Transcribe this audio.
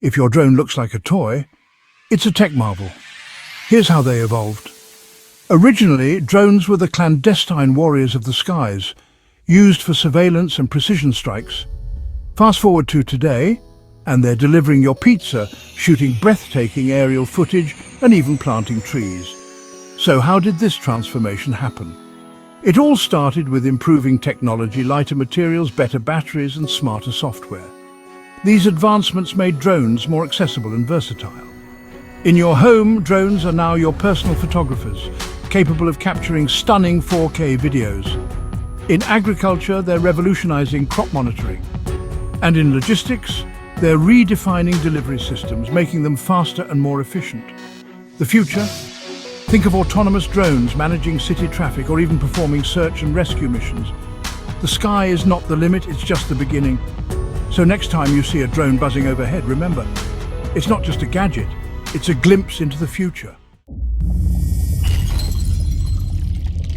If your drone looks like a toy, it's a tech marvel. Here's how they evolved. Originally, drones were the clandestine warriors of the skies, used for surveillance and precision strikes. Fast forward to today, and they're delivering your pizza, shooting breathtaking aerial footage, and even planting trees. So how did this transformation happen? It all started with improving technology, lighter materials, better batteries, and smarter software. These advancements made drones more accessible and versatile. In your home, drones are now your personal photographers, capable of capturing stunning 4K videos. In agriculture, they're revolutionizing crop monitoring. And in logistics, they're redefining delivery systems, making them faster and more efficient. The future? Think of autonomous drones managing city traffic or even performing search and rescue missions. The sky is not the limit, it's just the beginning. So next time you see a drone buzzing overhead, remember, it's not just a gadget, it's a glimpse into the future.